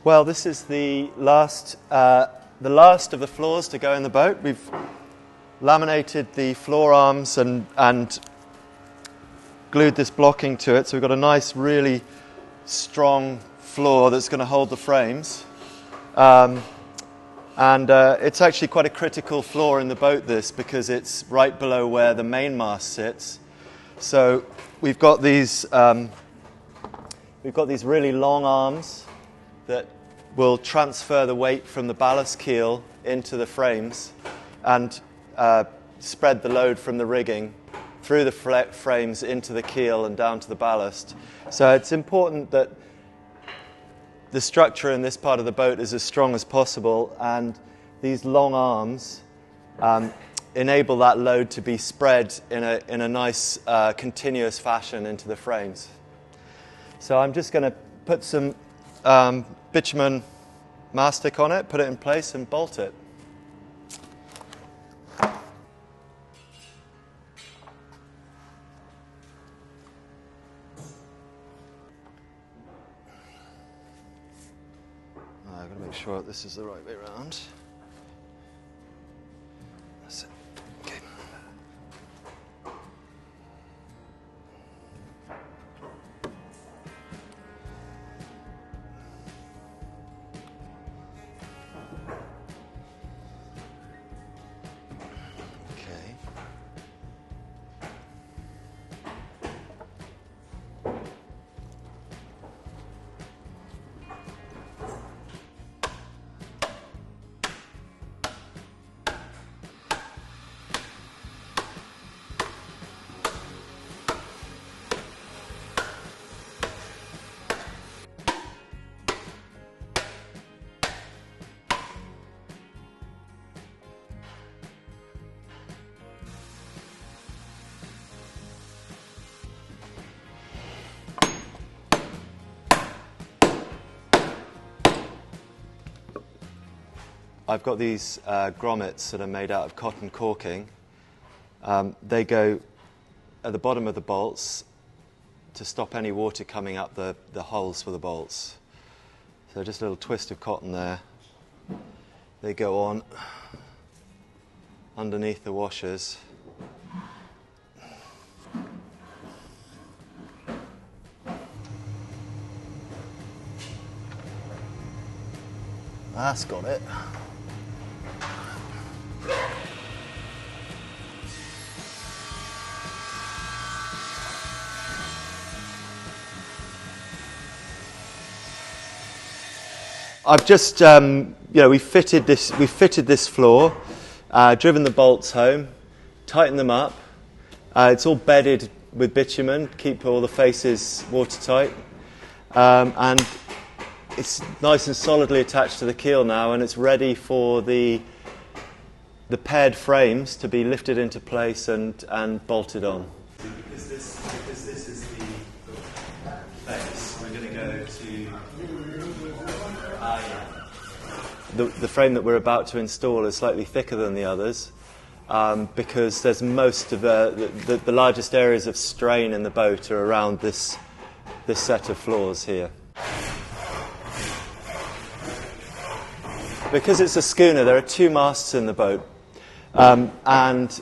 Well, this is the last of the floors to go in the boat. We've laminated the floor arms and glued this blocking to it, so we've got a nice, really strong floor that's going to hold the frames. It's actually quite a critical floor in the boat, this, because it's right below where the mainmast sits. So we've got these really long arms that will transfer the weight from the ballast keel into the frames and spread the load from the rigging through the frames into the keel and down to the ballast. So it's important that the structure in this part of the boat is as strong as possible, and these long arms enable that load to be spread in a nice continuous fashion into the frames. So I'm just going to put some bitumen mastic on it, put it in place and bolt it. I've got to make sure this is the right way around. That's it. Okay. I've got these grommets that are made out of cotton caulking. They go at the bottom of the bolts to stop any water coming up the holes for the bolts. So just a little twist of cotton there. They go on underneath the washers. That's got it. I've just, we fitted this floor, driven the bolts home, tightened them up. It's all bedded with bitumen, keep all the faces watertight, and it's nice and solidly attached to the keel now, and it's ready for the paired frames to be lifted into place and bolted on. Because this is the face, we're going to go to the frame that we're about to install is slightly thicker than the others because there's most of the largest areas of strain in the boat are around this set of floors here. Because it's a schooner, there are two masts in the boat, and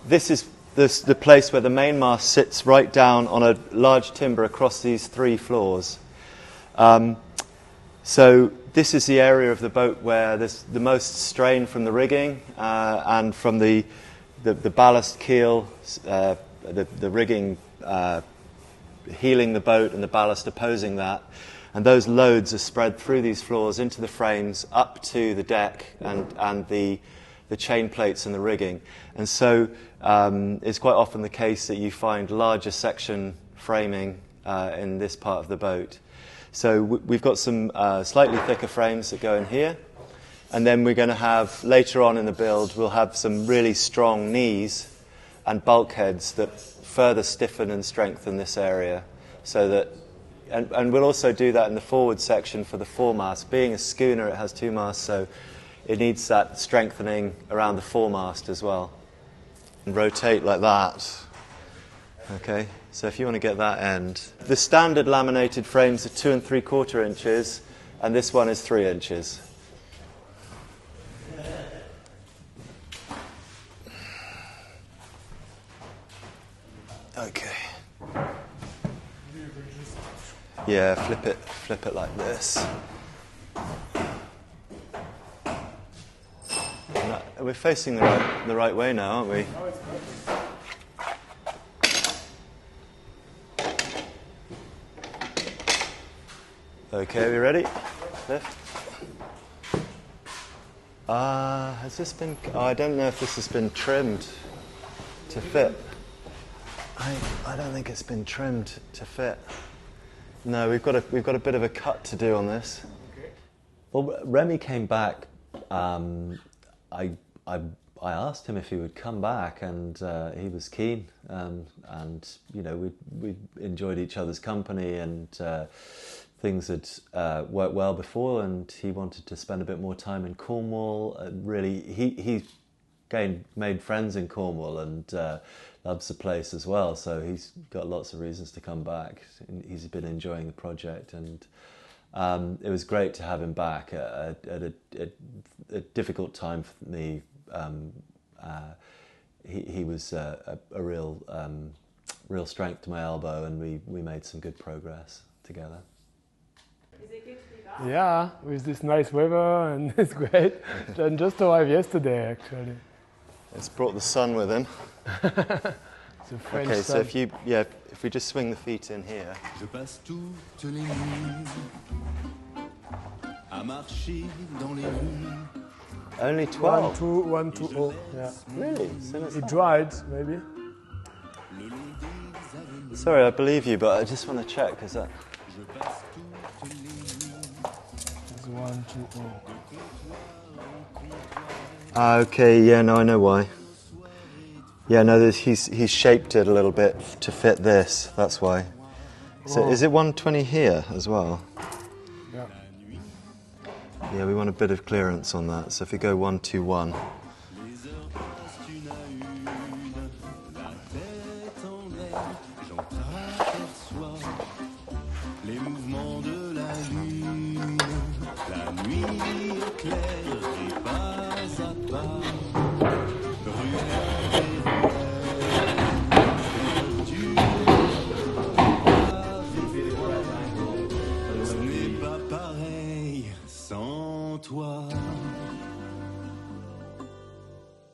this is the place where the mainmast sits right down on a large timber across these three floors. So this is the area of the boat where there's the most strain from the rigging and from the ballast keel, the rigging heeling the boat and the ballast opposing that. And those loads are spread through these floors into the frames up to the deck and the chain plates and the rigging. And so it's quite often the case that you find larger section framing in this part of the boat. So we've got some slightly thicker frames that go in here. And then we're going to have, later on in the build, we'll have some really strong knees and bulkheads that further stiffen and strengthen this area. So that, and we'll also do that in the forward section for the foremast. Being a schooner, it has two masts, so it needs that strengthening around the foremast as well. And rotate like that. Okay, so if you want to get that end. The standard laminated frames are 2 3/4 inches. and this one is 3 inches. Okay. Yeah, flip it like this. We're facing the right way now, aren't we? Okay, are we ready? Lift. Has this been... Oh, I don't know if this has been trimmed to fit. I don't think it's been trimmed to fit. No, we've got a bit of a cut to do on this. Okay. Well, Rémi came back. I asked him if he would come back, and he was keen. And you know, we enjoyed each other's company, and things had worked well before. And he wanted to spend a bit more time in Cornwall. Really, he made friends in Cornwall and loves the place as well. So he's got lots of reasons to come back. He's been enjoying the project, and it was great to have him back at a difficult time for me. He was a real strength to my elbow, and we made some good progress together. Is it good to be back? Yeah, with this nice weather, and it's great. John just arrived yesterday, actually. It's brought the sun with him. Okay, so if we just swing the feet in here. Je passe toutes les nuits à marcher dans les rues. Only 12. 1, 2, 0. Yeah. Really? It dried, maybe. Sorry, I believe you, but I just want to check because that. It's 1, 2, 0. Okay, yeah, no, I know why. Yeah, no, he's shaped it a little bit to fit this. That's why. So is it 120 here as well? Yeah. Yeah, we want a bit of clearance on that. So if we go 1, 2, 1.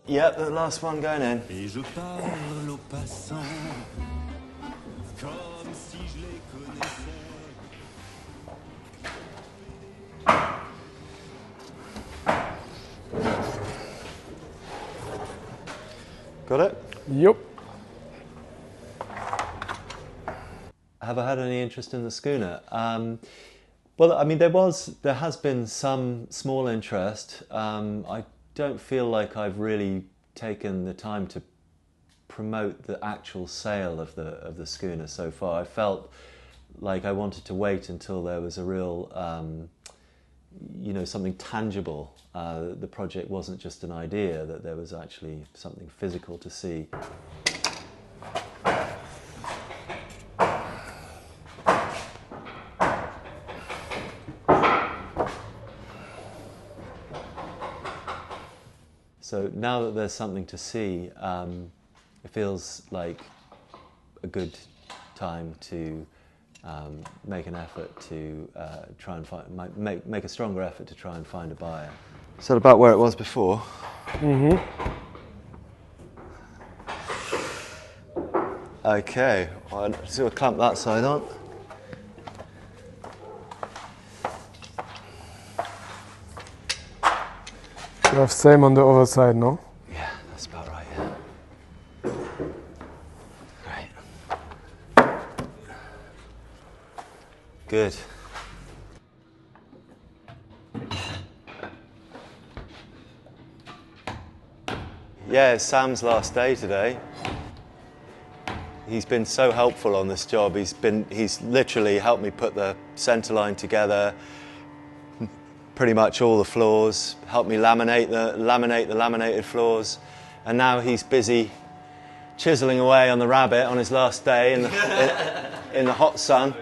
Yep, the last one going in. Et je parle aux passants comme si je les connaissais. Got it? Yep. Have I had any interest in the schooner? Well, I mean, there has been some small interest. I don't feel like I've really taken the time to promote the actual sale of the schooner so far. I felt like I wanted to wait until there was a real, something tangible. The project wasn't just an idea, that there was actually something physical to see. So now that there's something to see, it feels like a good time to make an effort to try and make a stronger effort to try and find a buyer. Is that about where it was before? Mm-hmm. Okay, well, so we'll clamp that side on. You have same on the other side, no? Yeah, that's about right, yeah. Great. Good. Yeah, it's Sam's last day today. He's been so helpful on this job. He's literally helped me put the centre line together, pretty much all the floors, helped me laminate the laminated floors, and now he's busy chiseling away on the rabbit on his last day in the hot sun.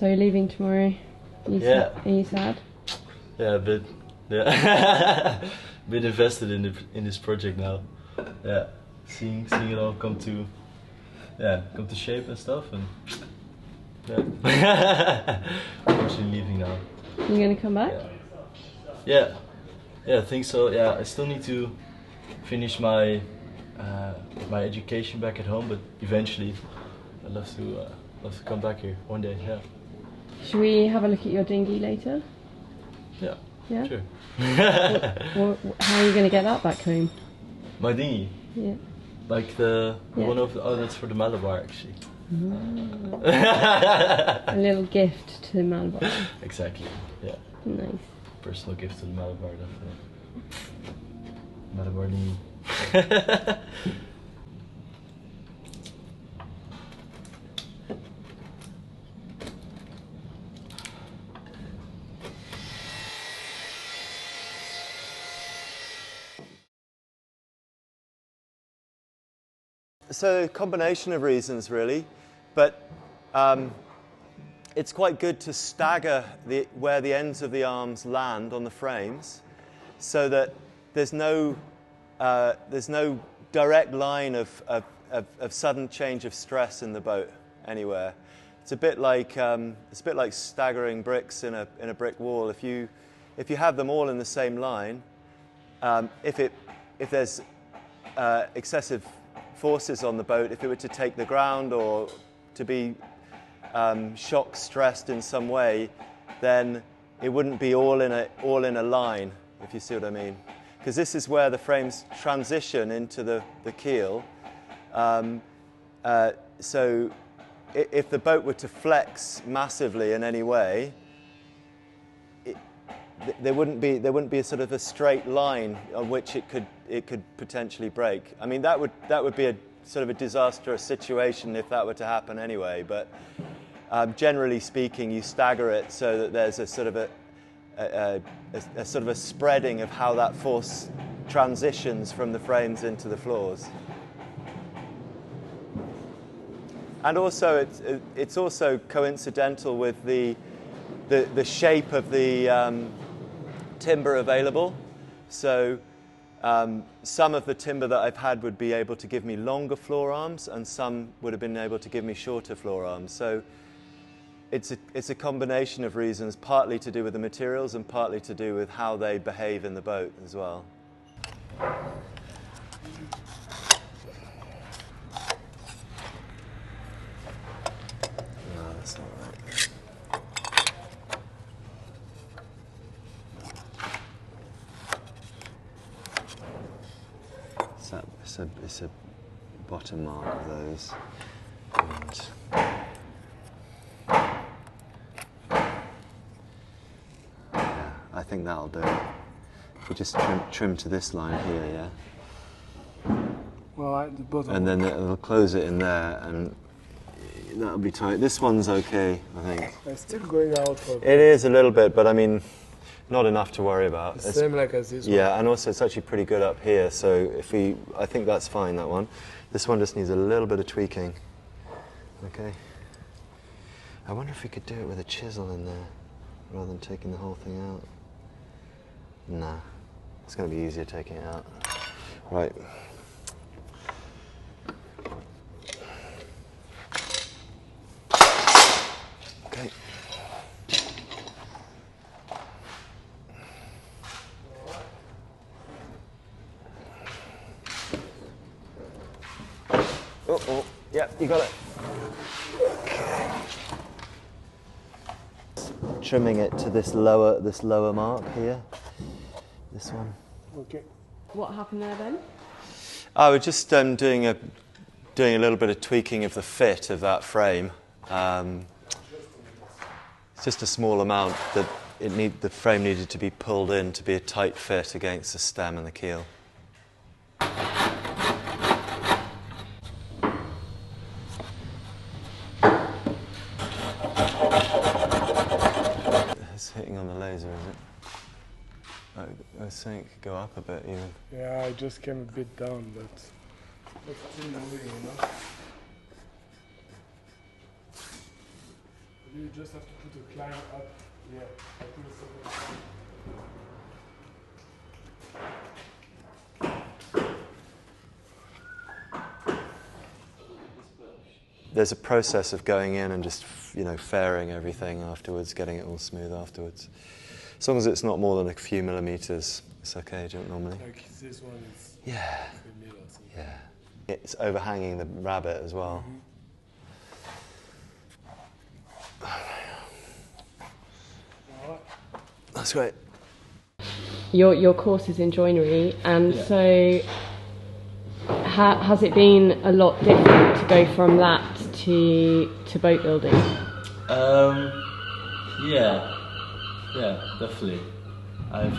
So you're leaving tomorrow? Yeah. Are you sad? Yeah, a bit. Yeah. Bit invested in this project now. Yeah. Seeing it all come to shape and stuff, and yeah. I'm actually leaving now. You gonna come back? Yeah. Yeah, I think so. Yeah, I still need to finish my my education back at home, but eventually I'd love to come back here one day. Yeah. Should we have a look at your dinghy later? Yeah. Yeah. Sure. How are you gonna get that back home? My dinghy. Yeah. Like the one of that's for the Malabar actually. A little gift to Malabar. Exactly. Yeah. Nice. Personal gift to the Malabar, definitely. Malabar dinghy. So a combination of reasons really, but it's quite good to stagger where the ends of the arms land on the frames, so that there's no direct line of sudden change of stress in the boat anywhere. It's a bit like staggering bricks in a brick wall. If you have them all in the same line, if there's excessive forces on the boat, if it were to take the ground or to be shock stressed in some way, then it wouldn't be all in a line, if you see what I mean. Because this is where the frames transition into the keel. So if the boat were to flex massively in any way, there wouldn't be a sort of a straight line on which it could potentially break. I mean, that would be a sort of a disastrous situation if that were to happen anyway. But generally speaking, you stagger it so that there's a sort of a spreading of how that force transitions from the frames into the floors. And also, it's also coincidental with the shape of the timber available. So some of the timber that I've had would be able to give me longer floor arms, and some would have been able to give me shorter floor arms. So it's a combination of reasons, partly to do with the materials and partly to do with how they behave in the boat as well. No, that's not right. It's a bottom mark of those. And yeah, I think that'll do it. If we just trim to this line here, yeah? Well, the bottom. And then it'll close it in there, and that'll be tight. This one's okay, I think. It's still going out. It is a little bit, but I mean, not enough to worry about. The same like as this one. Yeah, and also it's actually pretty good up here, so I think that's fine, that one. This one just needs a little bit of tweaking. Okay. I wonder if we could do it with a chisel in there, rather than taking the whole thing out. Nah, it's going to be easier taking it out. Right. Okay. Oh, yeah, you got it. Okay. Trimming it to this lower mark here. This one. Okay. What happened there then? I was just doing a little bit of tweaking of the fit of that frame. It's just a small amount that the frame needed to be pulled in to be a tight fit against the stem and the keel. It's hitting on the laser, is it? I was saying it could go up a bit even. Yeah, I just came a bit down, but it's still moving, you know? just have to put a climb up here. There's a process of going in and just, fairing everything afterwards, getting it all smooth afterwards. As long as it's not more than a few millimeters, it's okay, don't normally. Like this one is Yeah. a mil or something. Yeah. It's overhanging the rabbit as well. That's great. Your course is in joinery, and Yeah. so has it been a lot different to go from that to boat building? Yeah, definitely. I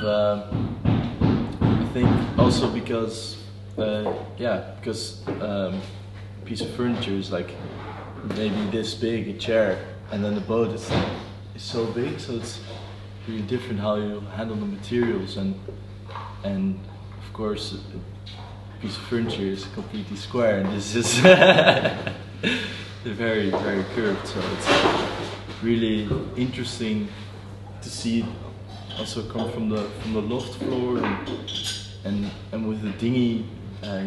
think also because piece of furniture is like maybe this big, a chair, and then the boat is so big, so it's really different how you handle the materials, and of course a piece of furniture is completely square, and this is very, very curved, so it's really interesting to see it also come from the loft floor, and with the dinghy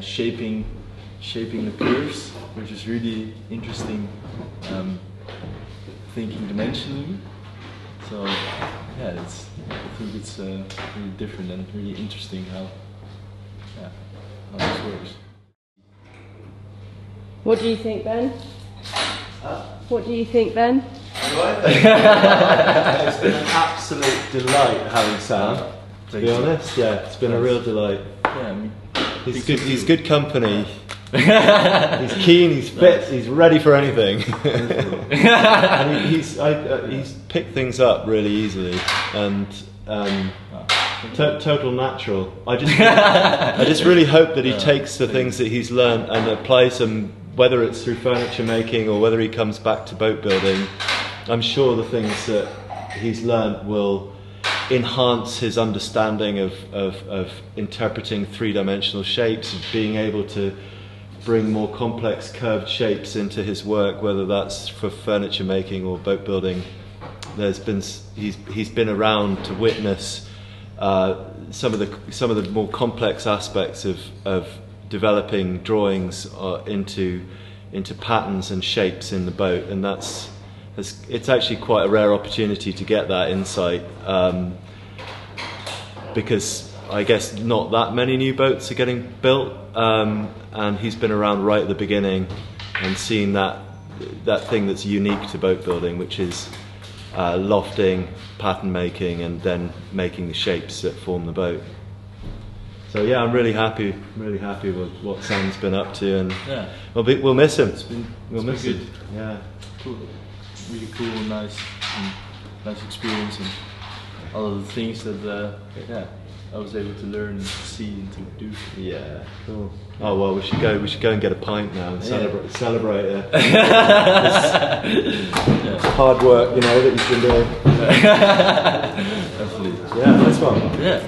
shaping the curves, which is really interesting, thinking dimensionally. So yeah, I think it's really different and really interesting how this works. What do you think, Ben? What do you think, Ben? It's been an absolute delight having Sam, to be honest. Yeah, it's been a real delight. Yeah, He's good company. He's keen, he's fit, he's ready for anything. And he's picked things up really easily, and total natural. I just really hope that he takes the things that he's learned and applies them, whether it's through furniture making or whether he comes back to boat building. I'm sure the things that he's learned will enhance his understanding of interpreting three-dimensional shapes, of being able to bring more complex curved shapes into his work, whether that's for furniture making or boat building. He's been around to witness some of the more complex aspects of developing drawings into patterns and shapes in the boat, and it's actually quite a rare opportunity to get that insight, because I guess not that many new boats are getting built, and he's been around right at the beginning and seen that thing that's unique to boat building, which is lofting, pattern making, and then making the shapes that form the boat. So yeah, I'm really happy with what Sam's been up to, and we'll miss him. We'll miss him. Yeah, cool, really cool, nice experience, and all of the things that I was able to learn, and see, and to do. Yeah, cool. Oh well, we should go and get a pint now and celebrate it. Hard work, that he's been doing. Definitely. Yeah, nice one. Yeah.